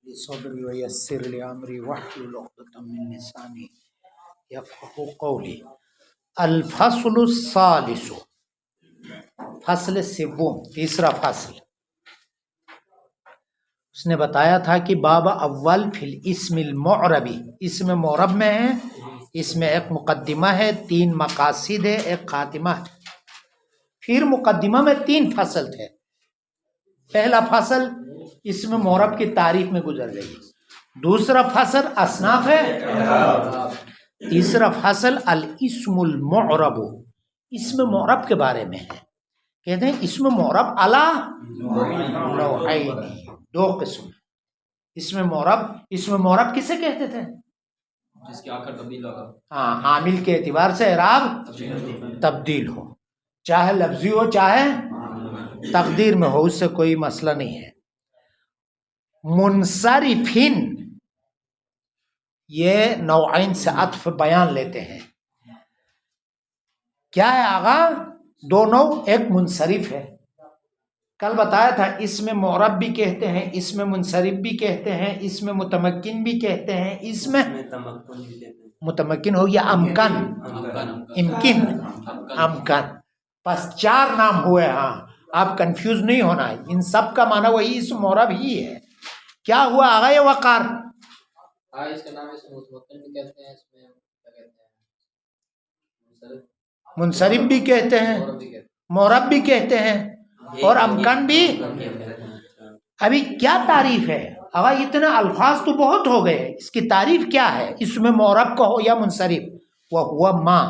صدری ویسر لی امری واحلل عقدۃ من لسانی یفقهوا قولی۔ الفصل الثالث، فصل سوم، تیسرا فصل۔ اس نے بتایا تھا کہ باب اول فی الاسم المعربی، اسم معرب میں ہے، اس میں ایک مقدمہ ہے، 3 مقاصد ہے، ایک خاتمہ ہے۔ پھر مقدمہ میں 3 فصل تھے۔ پہلا فصل اسم معرب کی تعریف میں گزر گئی، دوسرا فصل اصناف ہے، تیسرا فصل الاسم المعرب، اسم معرب کے بارے میں ہے۔ کہتے ہیں اسم معرب علی نوعین، 2 قسم۔ اسم معرب کسے کہتے تھے؟ جس کے آخر تبدیل ہوگا، ہاں، عامل کے اعتبار سے اعراب تبدیل ہو، چاہے لفظی ہو چاہے تقدیر میں ہو، اس سے کوئی مسئلہ نہیں ہے۔ منصرفین، یہ نوعین سے عطف بیان لیتے ہیں۔ کیا ہے آغا؟ 2 نوع، ایک منصرف ہے، کل بتایا تھا اسم معرب بھی کہتے ہیں، اسم منصرف بھی کہتے ہیں، اسم متمکن بھی کہتے ہیں، اسم متمکن ہو یا امکن، بس 4 نام ہوئے۔ ہاں، آپ کنفیوز نہیں ہونا ہے، ان سب کا معنی وہی اسم معرب ہی ہے۔ کیا ہوا آغا یہ وقار؟ اس کا نام اسم متمکن بھی کہتے ہیں، اس میں کیا کہتے ہیں، منصرف بھی کہتے ہیں، معرب بھی کہتے ہیں، اور امکن بھی۔ ابھی کیا تعریف ہے آغا؟ اتنے الفاظ تو بہت ہو گئے، اس کی تعریف کیا ہے؟ اسم معرب کا ہو یا منصرف، وہو ما۔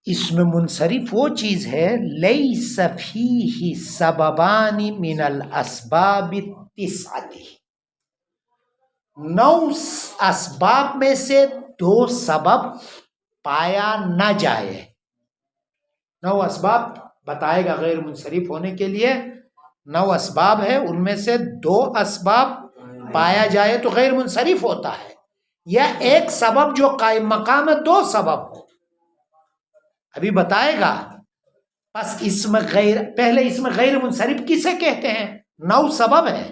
اسم منصرف وہ چیز ہے لیس فیہ سببان من الاسباب التسعۃ، 9 اسباب میں سے 2 سبب پایا نہ جائے۔ 9 اسباب بتائے گا غیر منصرف ہونے کے لیے، 9 اسباب ہے، ان میں سے 2 اسباب پایا جائے تو غیر منصرف ہوتا ہے، یا ایک سبب جو قائم مقام ہے 2 سبب ہو، ابھی بتائے گا۔ پس پہلے اسم غیر منصرف کسے کہتے ہیں؟ 9 سبب ہے،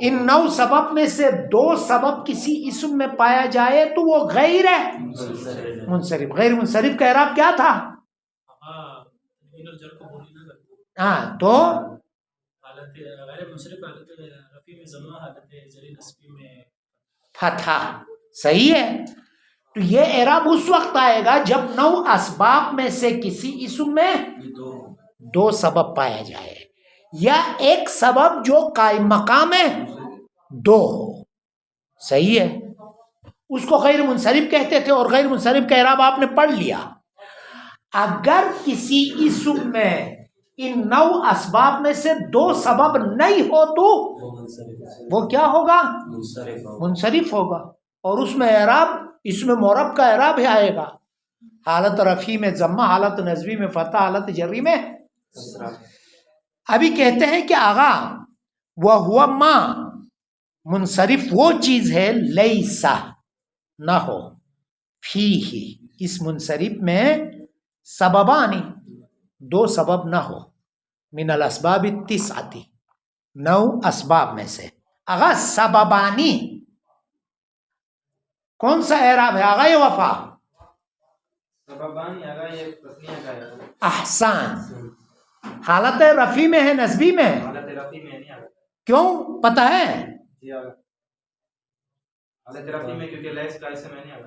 ان 9 سبب میں سے 2 سبب کسی اسم میں پایا جائے تو وہ غیر منصرف۔ غیر منصرف کا اعراب کیا تھا؟ ہاں، تو فتح، صحیح ہے۔ تو یہ اعراب اس وقت آئے گا جب 9 اسباب میں سے کسی اسم میں 2 سبب پایا جائے، یا ایک سبب جو قائم مقام ہے 2 ہو، صحیح ہے، اس کو غیر منصرف کہتے تھے، اور غیر منصرف کا اعراب آپ نے پڑھ لیا۔ اگر کسی اسم میں ان 9 اسباب میں سے 2 سبب نہیں ہو تو وہ کیا ہوگا؟ منصرف ہوگا، اور اس میں اعراب اسم معرب کا اعراب ہی آئے گا، حالت رفعی میں ضمہ، حالت نصبی میں فتح، حالت جری میں۔ ابھی کہتے ہیں کہ آغا وہو ما، منصرف وہ چیز ہے لیسا، نہ ہو، فیہ، اس منصرف میں سببانی، 2 سبب نہ ہو، من الاسباب التسعۃ، 9 اسباب میں سے۔ آغا سببانی کون سا اعراب ہے آغا؟ یہ وفا احسان، حالت رفعی میں ہے نصبی میں ہے؟ کیوں پتہ ہے؟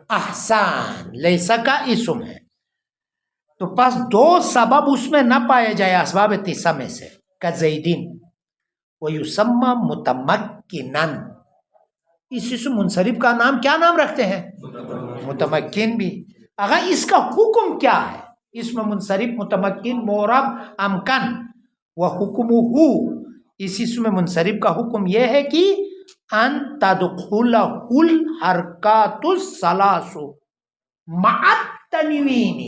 احسان، لیسا کا اسم ہے، تو پس 2 سبب اس میں نہ پائے جائے اسباب 9 میں سے، کزیدین ویسمى متمکناً، اس اسم منصرف کا نام کیا نام رکھتے ہیں؟ متمکن بھی۔ اگر اس کا حکم کیا ہے؟ اسم منصرف، متمکن، معرب، امکن، وحکمہ، اس اسم منصرف کا حکم یہ ہے کہ ان تدخلہ الحرکات الثلاث مع التنوین،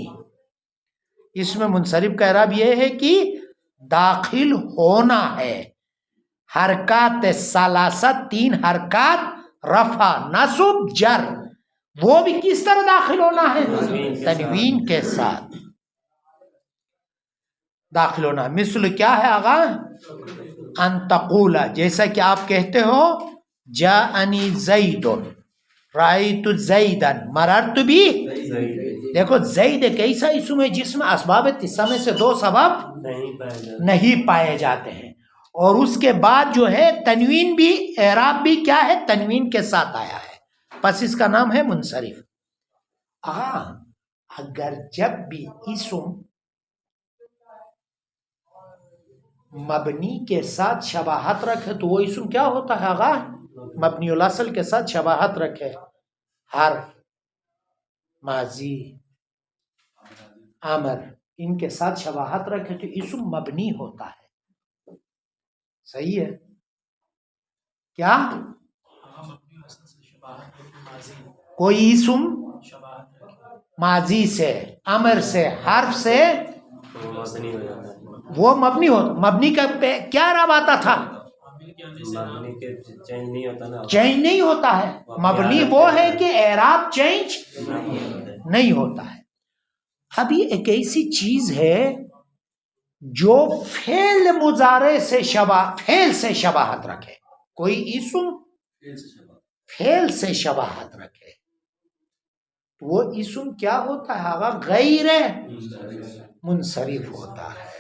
اسم منصرف کا اعراب یہ ہے کہ داخل ہونا ہے حرکات ثلاثہ، 3 حرکات، رفع، نصب، جر، وہ بھی کس طرح داخل ہونا ہے؟ تنوین کے ساتھ داخل ہونا ہے۔ مثل کیا ہے آغا؟ ان تقولا، جیسا کہ آپ کہتے ہو جاءنی زید رأیت زیدن مررت بھی. دیکھو زید ایک ایسا اسم ہے جس میں اسباب تسعہ میں سے دو سبب نہیں پائے جاتے ہیں، اور اس کے بعد جو ہے تنوین بھی، اعراب بھی کیا ہے، تنوین کے ساتھ آیا ہے، پس اس کا نام ہے منصرف. اگر جب بھی اسم مبنی کے ساتھ شباہت رکھے تو وہ اسم کیا ہوتا ہے آغا؟ مبنی الاصل کے ساتھ شباہت رکھے، حرف، ماضی، امر، ان کے ساتھ شباہت رکھے تو اسم مبنی ہوتا ہے. صحیح ہے کیا؟ کوئی اسم ماضی سے، امر سے، حرف سے وہ مبنی ہوتا. مبنی کا کیا اعراب آتا تھا؟ چینج نہیں ہوتا ہے. مبنی وہ ہے کہ اعراب چینج نہیں ہوتا ہے. ابھی ایک ایسی چیز ہے جو فعل مضارع سے فعل سے شباہت رکھے. کوئی اسم فعل سے شباہت رکھے تو وہ اسم کیا ہوتا ہے آغا؟ غیر منصرف ہوتا ہے.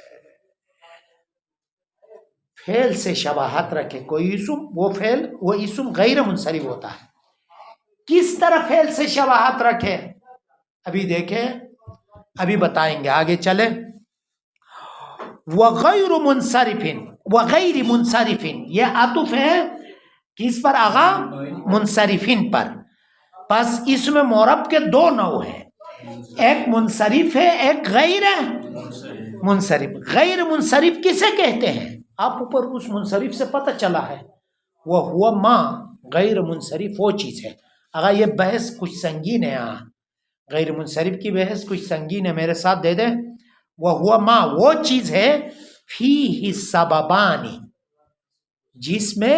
فعل سے شباہت رکھے کوئی اسم، وہ اسم غیر منصرف ہوتا ہے. کس طرح فعل سے شباہت رکھے ابھی دیکھیں، ابھی بتائیں گے، آگے چلیں. وغیر منصرف، وغیر منصرف، یہ عطف ہے کس پر آغا؟ منصرفین پر. پس اس میں معرب کے دو نوع ہیں، ایک منصرف ہے، ایک غیر منصرف. غیر منصرف کسے کہتے ہیں؟ آپ اوپر اس منصرف سے پتہ چلا ہے، وہ ہوا ما. غیر منصرف وہ چیز ہے، اگر یہ بحث کچھ سنگین ہے، غیر منصرف کی بحث کچھ سنگین ہے، میرے ساتھ دے دیں. وہ ہوا ما وہ چیز ہے فیہ سببانی جس میں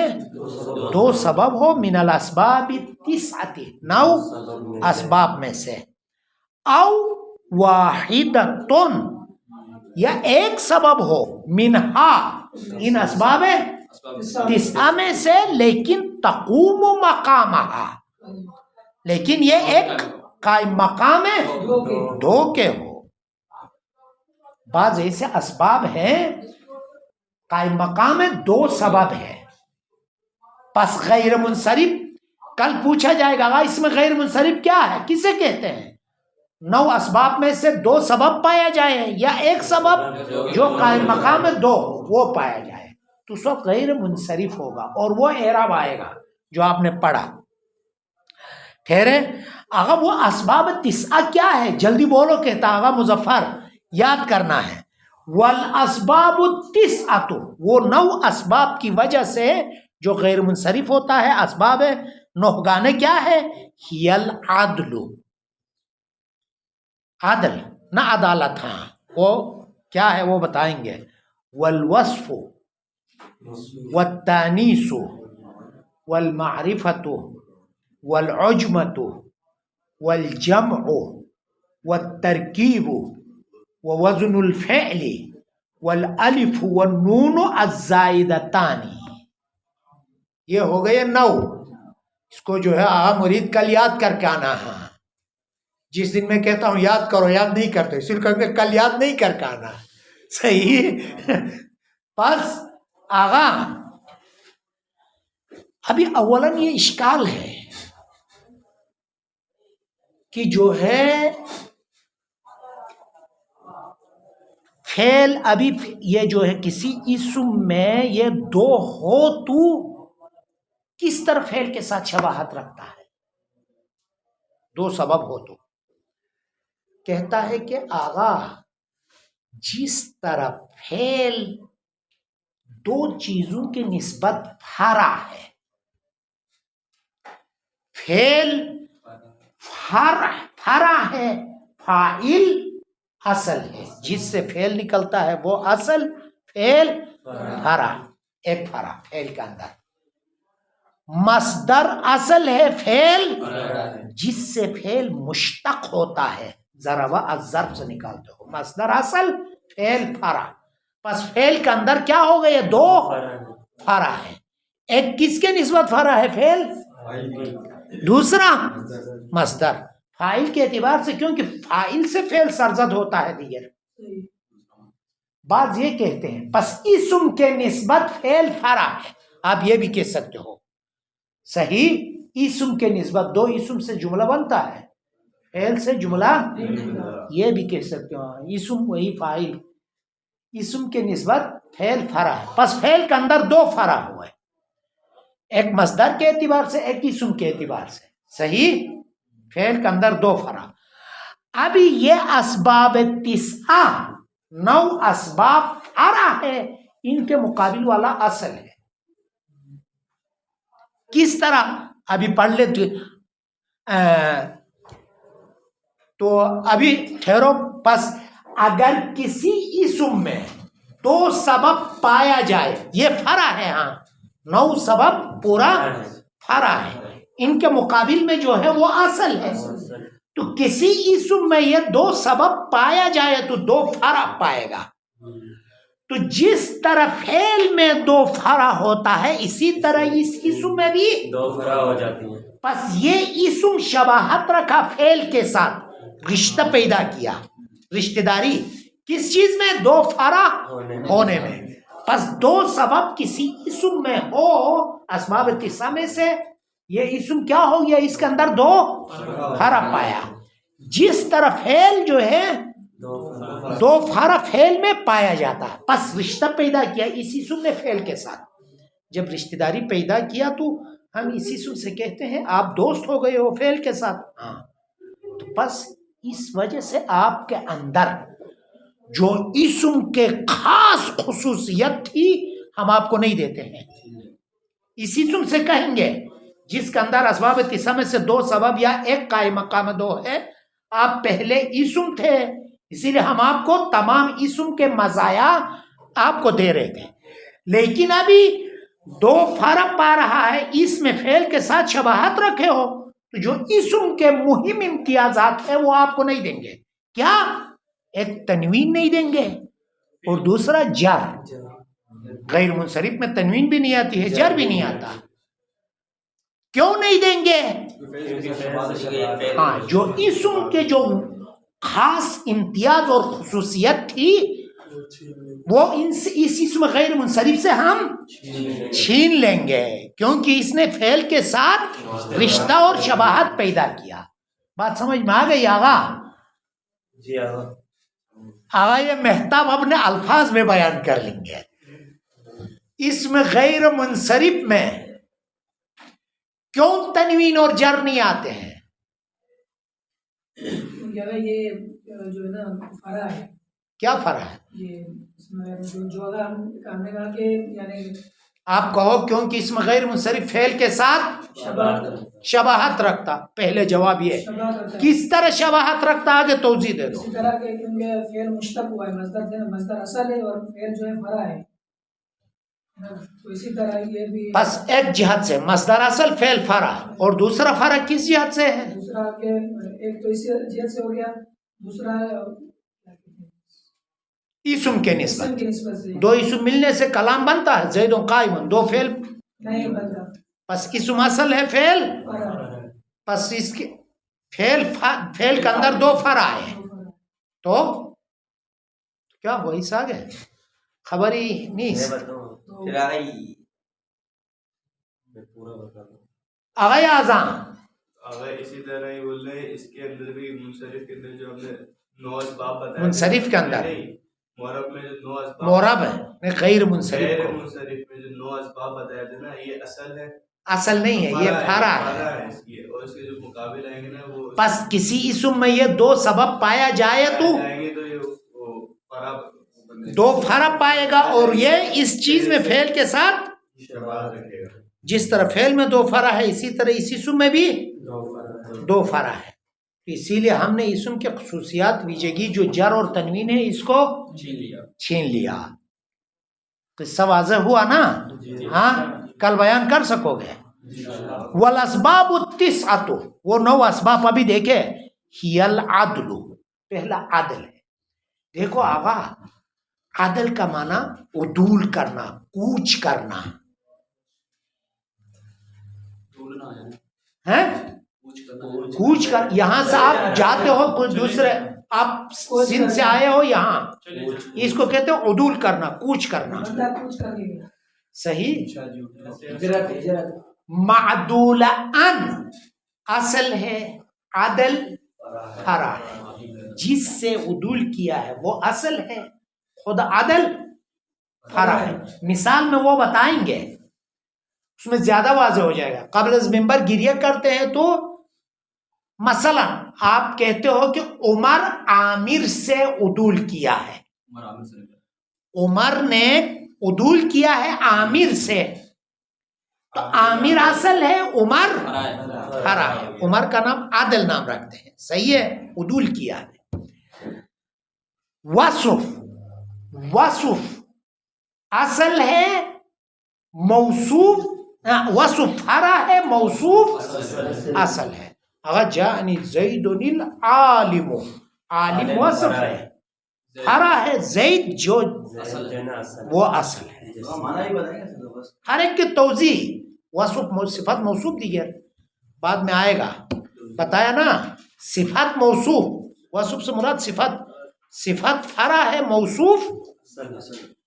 دو سبب ہو، من الاسباب التسعۃ 9 اسباب میں سے، او واحدۃ یا ایک سبب ہو، منہا ان اسباب تسعہ میں سے، لیکن تقوم مقامہا، لیکن یہ ایک قائم مقام ہے دو کے ہو. بعض ایسے اسباب ہیں قائم مقام ہے، دو سبب ہے. پس غیر منصرف کل پوچھا جائے گا اس میں غیر منصرف کیا ہے، کسے کہتے ہیں؟ 9 اسباب میں سے 2 سبب پایا جائے یا ایک سبب جو قائم مقام ہے 2 وہ پایا جائے تو اس وقت غیر منصرف ہوگا، اور وہ اعراب آئے گا جو آپ نے پڑھا. ٹھہرے آغا، وہ اسباب تسعہ کیا ہے؟ جلدی بولو، کہتا آغا مظفر، یاد کرنا ہے. والاسباب التسعۃ، وہ 9 اسباب کی وجہ سے جو غیر منصرف ہوتا ہے. اسباب 9 گانے کیا ہے؟ ہی العدل، عدل نہ عدالت، ہاں وہ کیا ہے وہ بتائیں گے. والوصف والتانیث والمعرفۃ والعجمۃ والجمع والترکیب ووزن الفعل والالف والنون الزائدتان. یہ ہو گئے 9. اس کو جو ہے مرید کل یاد کر کے آنا. ہاں جس دن میں کہتا ہوں یاد کرو، یاد نہیں کرتے، صرف کہ کل یاد نہیں کر کے آنا. صحیح. پس آغا ابھی اولاً یہ اشکال ہے کہ جو ہے فعل، ابھی یہ جو ہے کسی اسم میں یہ 2 ہو تو کس طرح فعل کے ساتھ شباہت رکھتا ہے؟ 2 سبب ہو تو کہتا ہے کہ آغا جس طرح فعل 2 چیزوں کی نسبت فرع ہے، فعل فرع ہے، فاعل اصل ہے، جس سے فعل نکلتا ہے وہ اصل، فعل فرع، ایک فرع فعل کے اندر. مصدر اصل ہے، فعل جس سے فعل مشتق ہوتا ہے، ضرب الظرف سے نکالتے ہو، مصدر اصل، فعل فرع. پس فعل کے اندر کیا ہو گئے؟ دو فرع ہے. ایک کس کے نسبت فرع ہے؟ فعل. دوسرا مصدر. فاعل کے اعتبار سے، کیونکہ فاعل سے فعل سرزد ہوتا ہے دیگر. بعض یہ کہتے ہیں پس اسم کے نسبت فعل فرع ہے. آپ یہ بھی کہہ سکتے ہو. صحیح، اسم کے نسبت دو اسم سے جملہ بنتا ہے، فعل سے جملہ. یہ بھی کہہ سکتے ہو اسم وہی فاعل، اسم کے نسبت فعل فرع ہے. پس فعل کے اندر دو فرع ہوئے، ایک مصدر کے اعتبار سے، ایک اسم کے اعتبار سے. صحیح، فعل کے اندر دو فرع. ابھی یہ اسباب تسعہ 9 اسباب فرع ہے، ان کے مقابل والا اصل ہے. کس طرح؟ ابھی پڑھ لیتے تو ابھی ٹھہرو. پس اگر کسی اسم میں 2 سبب پایا جائے، یہ فرع ہے. ہاں 9 سبب پورا فرع ہے، ان کے مقابل میں جو ہے وہ اصل ہے. تو کسی اسم میں یہ 2 سبب پایا جائے تو 2 فرع پائے گا. تو جس طرح فعل میں 2 فرع ہوتا ہے، اسی طرح اس اسم میں بھی 2 فرع ہو جاتی ہیں. پس یہ اسم شباہت رکھا فعل کے ساتھ، رشتہ پیدا کیا. رشتہ داری کس چیز میں؟ 2 فرع ہونے میں. پس 2 سبب کسی اسم میں ہو، اسباب تسعہ میں سے یہ اسم کیا ہو گیا؟ اس کے اندر 2 فرع پایا. جس طرح فعل جو ہے 2 فرع فعل میں پایا جاتا ہے، پس رشتہ پیدا کیا اس اسم نے فعل کے ساتھ. جب رشتہ داری پیدا کیا تو ہم اس اسم سے کہتے ہیں آپ دوست ہو گئے ہو فعل کے ساتھ. ہاں، تو پس اس وجہ سے آپ کے اندر جو اسم کے خاص خصوصیت تھی ہم آپ کو نہیں دیتے ہیں. اس اسم سے کہیں گے جس کے اندر اسباب تسعہ میں سے 2 سبب یا ایک قائم مقام 2 ہے، آپ پہلے اسم تھے، اسی لیے ہم آپ کو تمام اسم کے مزایا آپ کو دے رہے تھے. لیکن ابھی 2 فرع پا رہا ہے، اس میں فعل کے ساتھ شباہت رکھے ہو، تو جو اسم کے مہم امتیازات ہیں وہ آپ کو نہیں دیں گے. کیا؟ ایک تنوین نہیں دیں گے، اور دوسرا جر. غیر منصرف میں تنوین بھی نہیں آتی ہے، جر بھی نہیں آتا. کیوں نہیں دیں گے؟ ہاں، جو اسم کے جو خاص امتیاز اور خصوصیت تھی وہ اس اسم غیر منصرف سے ہم چھین لیں گے، کیونکہ اس نے فعل کے ساتھ رشتہ اور شباہت پیدا کیا. بات سمجھ میں آ گئی آغا؟ جی آغا یہ مہتاب اپنے الفاظ میں بیان کر لیں گے. اسم غیر منصرف میں کیوں تنوین اور جر نہیں آتے ہیں؟ یہ جو ہے نا فرع ہے. کیا فرع ہے؟ یہ اس میں جو اگر ہم نے کہا کہ یعنی آپ کہو کیونکہ اسم غیر منصرف فعل کے ساتھ شباہت رکھتا. پہلے جواب یہ کس طرح شباہت رکھتا، آگے توضیح دے دو. اسی طرح کہ کیونکہ فعل مشتق ہوا ہے، مصدر سے مصدر اصل ہے اور فعل جو ہے فرع ہے، تو اسی طرح یہ بھی بس ایک جہت سے مصدر اصل فعل فرع، اور دوسرا فرع کس جہت سے ہے؟ دوسرا کہ ایک تو اسی جہت سے ہو گیا، دوسرا اسم کے اسم کی نسبت سے. 2 اسم ملنے سے کلام بنتا ہے. زید قائم، 2 فعل، نہیں بنتا، پس اسم اصل ہے فعل، فرع. پس اس کے فعل کے اندر 2 فرع ہے. تو کیا ہوا؟ اس آگے خبر ہی نہیں. آگے آزان اگر اسی طرح ہی بول رہے ہیں اس کے اندر بھی منصرف کے اندر جو ہم نے 9 اسباب بتائے، منصرف کے اندر معرب میں جو 9 اسباب، معرب ہے غیر منصرف غیر کو، منصرف میں جو 9 اسباب بتائے تھے نا، یہ اصل ہے، اصل نہیں ہے، یہ فرع ہے. فرع ہے اس کی، اور اس کے جو مقابل آئیں گے نا وہ پس کسی اسم میں یہ 2 سبب پایا جائے تو آئیں گے تو یہ فرع 2 فرع پائے گا، اور یہ اس چیز میں فعل کے ساتھ شباہت رکھے گا. جس طرح فعل میں 2 فرع ہے، اسی طرح اس اسم میں بھی 2 فرع ہے. اسی لیے ہم نے اسم کے خصوصیات ویجگی جو جر اور تنوین ہے اس کو چھین لیا. قصہ واضح ہوا نا؟ ہاں، کل بیان کر سکو گے. والاسباب التسعۃ، وہ 9 اسباب ابھی دیکھے. ہی العدل، پہلا عدل ہے. دیکھو آقا، عدل کا معنی عدول کرنا، کوچ کرنا ہے، کوچ کر، یہاں سے آپ جاتے ہو کوئی دوسرے، آپ سندھ سے آئے ہو یہاں، اس کو کہتے ہیں عدول کرنا، کوچ کرنا، بندہ کچھ کر کے گیا. صحیح. معدول ان اصل ہے، عدل فرع ہے، جس سے عدول کیا ہے وہ اصل ہے، خود عدل فرع ہے. مثال میں وہ بتائیں گے، اس میں زیادہ واضح ہو جائے گا. قبل از ممبر گریہ کرتے ہیں تو مثلا آپ کہتے ہو کہ عمر عامر سے عدول کیا ہے، عمر نے عدول کیا ہے عامر سے، تو عامر اصل ہے، عمر فرع ہے. عمر کا نام عادل نام رکھتے ہیں، صحیح ہے، عدول کیا ہے. وصف، وصف اصل ہے، موصوف، وصف فرع ہے، موصوف اصل ہے. اگر جاءنی زید العالم، عالم وصف ہے، فرع ہے زید جو وہ اصل ہے. ہر ایک کی توضیح، وصف صفت موصوف دیگر بعد میں آئے گا، بتایا نا. صفت موصوف، وصف سے مراد صفت، صفت فرع ہے، موصوف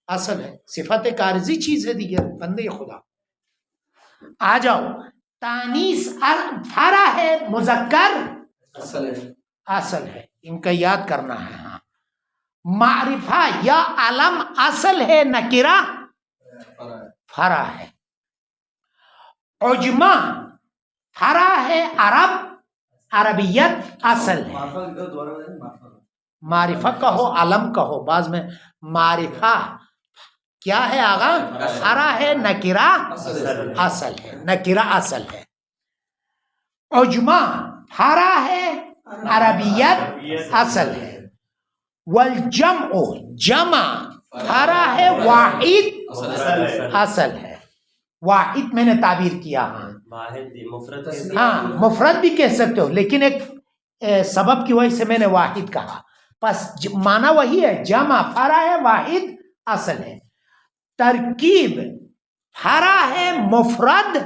اصل ہے. صفت ایک عارضی چیز ہے دیگر، بندے خدا. آ جاؤ، تانیث فرع ہے، مذکر اصل ہے. ان کا یاد کرنا ہے. ہاں، معرفہ یا علم اصل ہے، نکرہ فرع ہے. عجمہ فرع ہے، عرب عربیت اصل ہے. معرفہ کہو، علم کہو، بعض میں معرفہ کیا ہے آغا، فرع ہے، نکرہ اصل ہے، نکرہ اصل ہے. عجمہ فرع ہے، عربیت اصل ہے. والجمع جمع فرع ہے، واحد اصل ہے. واحد میں نے تعبیر کیا، ہاں مفرد بھی کہہ سکتے ہو، لیکن ایک سبب کی وجہ سے میں نے واحد کہا. بس معنی وہی ہے، جمع فرع ہے، واحد اصل ہے. ترکیب فرع ہے، مفرد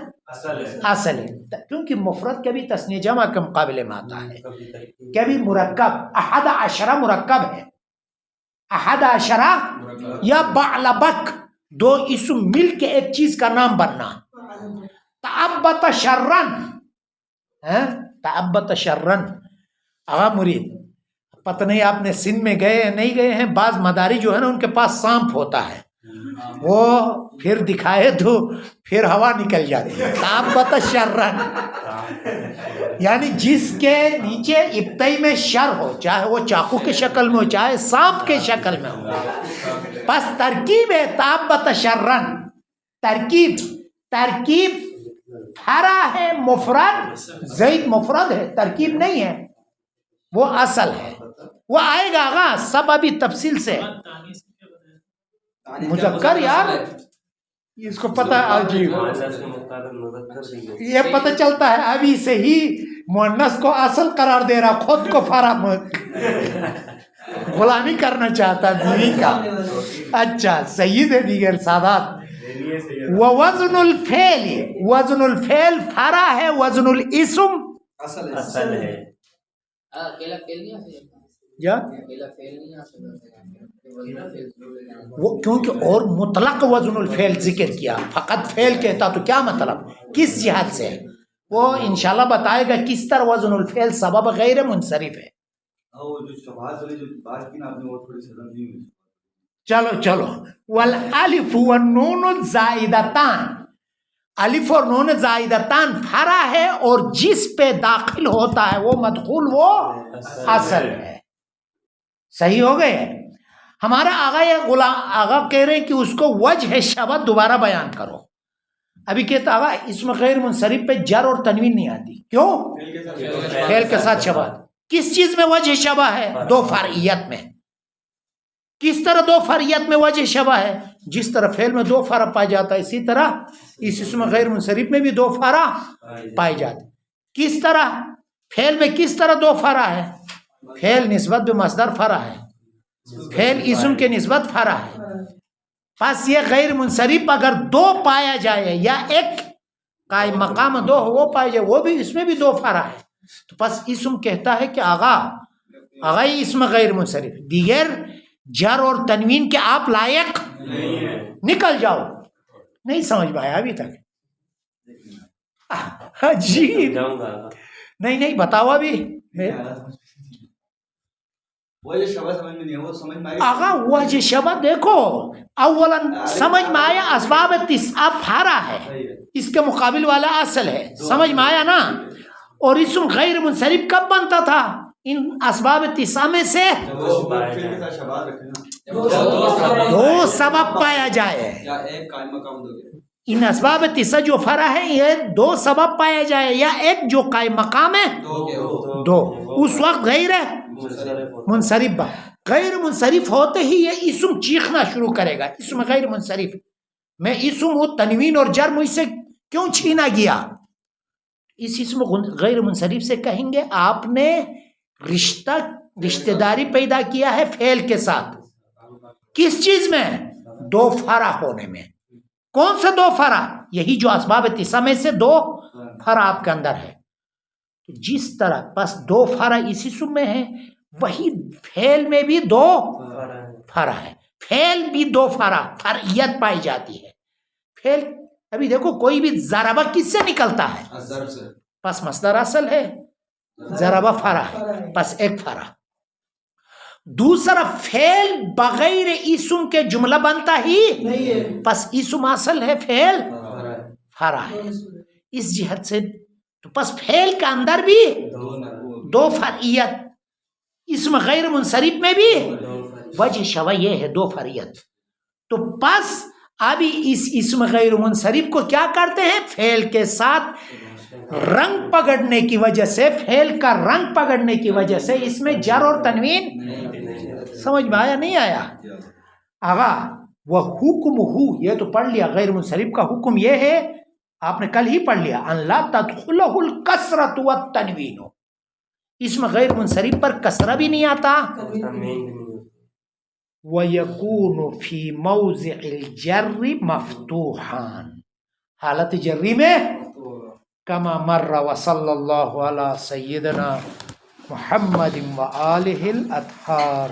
اصل ہے. کیونکہ مفرد کبھی تثنیہ جمع کے مقابلے میں آتا ہے، کبھی مرکب. احد عشرہ مرکب ہے، احد عشرہ یا بعلبک، دو اسم مل کے ایک چیز کا نام بننا. تعبت شرن، تعبت شرن. آغا مرید، پتہ نہیں آپ نے سندھ میں گئے نہیں گئے ہیں، بعض مداری جو ہے نا ان کے پاس سانپ ہوتا ہے، وہ پھر دکھائے تو پھر ہوا نکل جاتی ہے. تعبت شرن یعنی جس کے نیچے ابتئی میں شر ہو، چاہے وہ چاقو کے شکل میں ہو، چاہے سانپ کے شکل میں ہو. بس ترکیب ہے تعبت شرن. ترکیب، ترکیب فرع ہے، مفرد، زید مفرد ہے، ترکیب نہیں ہے، وہ اصل ہے. وہ آئے گا آغا سب ابھی تفصیل سے. مذکر یار اس کو پتہ عجیب، یہ پتہ چلتا ہے ابھی سے ہی مؤنث کو اصل قرار دے رہا، خود کو فرع غلامی کرنا چاہتا بیوی کا. اچھا سید ہے دیگر سادات. وزن الفعل، وزن الفعل فرع ہے، وزن الاسم اصل ہے. اکیلا فعل نہیں آ سکتا، یا اکیلا فعل نہیں آ سکتا، وہ کیونکہ اور مطلق وزن الفعل ذکر کیا، فقط فعل کہتا تو کیا مطلب، کس جہت سے، وہ انشاءاللہ بتائے گا کس طرح وزن الفعل سبب غیر منصرف ہے. چلو چلو. والالف والنون الزائدتان، الف اور نون زائدتان فرع ہے، اور جس پہ داخل ہوتا ہے وہ مدخول وہ اصل ہے. صحیح ہو گئے. ہمارا آغا یا غلام آغا کہہ رہے ہیں کہ اس کو وجہ شبہ دوبارہ بیان کرو. ابھی کہتا آغا اس میں غیر منصرف پہ جر اور تنوین نہیں آتی، کیوں؟ فعل کے ساتھ شبہ. کس چیز میں وجہ شبہ ہے؟ دو فرعیت میں. کس طرح دو فرعیت میں وجہ شبہ ہے؟ جس طرح فعل میں دو فرع پایا جاتا ہے، اسی طرح اس اسم غیر منصرف میں بھی دو فرع پائے جاتے. کس طرح فعل میں کس طرح دو فرع ہے؟ فعل نسبت بمصدر فرع ہے، فعل اسم کے نسبت فرع ہے. پس یہ غیر منصرف اگر دو پایا جائے یا ایک قائم مقام دو ہو وہ پایا جائے، وہ بھی اس میں بھی دو فرع ہے، تو پس اسم کہتا ہے کہ آغا یہ اسم غیر منصرف، دیگر جر اور تنوین کے آپ لائق نکل جاؤ. نہیں سمجھ میں آیا ابھی تک؟ جی جاؤں گا. نہیں بتاؤ ابھی. وجہ شبہ سمجھ میں نہیں ہے، وہ سمجھ میں آئی. آغا وجہ شبہ دیکھو، اولا سمجھ میں آیا اسباب تسعہ فرع ہے، اس کے مقابل والا اصل ہے، سمجھ میں آیا نا. اور اسم غیر منصرف کب بنتا تھا؟ ان اسباب تسعہ میں سے دو سبب پایا جائے. یا ایک قائم مقام دو گے. ان اسباب تسعہ جو فرع ہے یہ دو سبب پایا جائے یا ایک جو قائم مقام ہے دو، اس وقت غیر منصرف غیر منصرف ہوتے ہی یہ اسم چیخنا شروع کرے گا. اسم غیر منصرف میں اسم ہوں، تنوین اور جر مجھ سے کیوں چھینا گیا؟ اس اسم غیر منصرف سے کہیں گے آپ نے رشتہ داری پیدا کیا ہے فعل کے ساتھ. کس چیز میں؟ دو فرع ہونے میں. کون سا دو فرع؟ یہی جو اسباب تسعہ میں سے دو فرع آپ کے اندر ہے. جس طرح پس دو فرع اس اسم میں ہے، وہی فعل میں بھی دو فرع ہے. فعل بھی دو فرعیت پائی جاتی ہے. فعل ابھی دیکھو کوئی بھی ضربہ کس سے نکلتا ہے؟ ضرب سے. پس مصدر اصل ہے، ضربہ فرع ہے، پس ایک فرع. دوسرا فعل بغیر اسم کے جملہ بنتا ہی پس اسم اصل ہے، فعل فرع ہے. اس جہت سے تو پس فعل کے اندر بھی دو فرعیت، اسم غیر منصرف میں بھی وجہ شبہ یہ ہے دو فرعیت. تو پس ابھی اس اسم غیر منصرف کو کیا کرتے ہیں؟ فعل کے ساتھ رنگ پکڑنے کی وجہ سے، فعل کا رنگ پکڑنے کی وجہ سے اس میں جر اور تنوین. سمجھ میں آیا نہیں آیا؟ آغا وہ حکم ہو، یہ تو پڑھ لیا، غیر منصرف کا حکم یہ ہے، آپ نے کل ہی پڑھ لیا، ان لا تدخلہ الکسرۃ والتنوین. اس میں غیر منصرف پر کسرہ بھی نہیں آتا. وَيَكُونُ فِي مَوْضِعِ الْجَرِّ مَفْتُوحًا، حالت جری میں کما مر وصلی اللہ علی سیدنا محمد وآلہ الاطہار.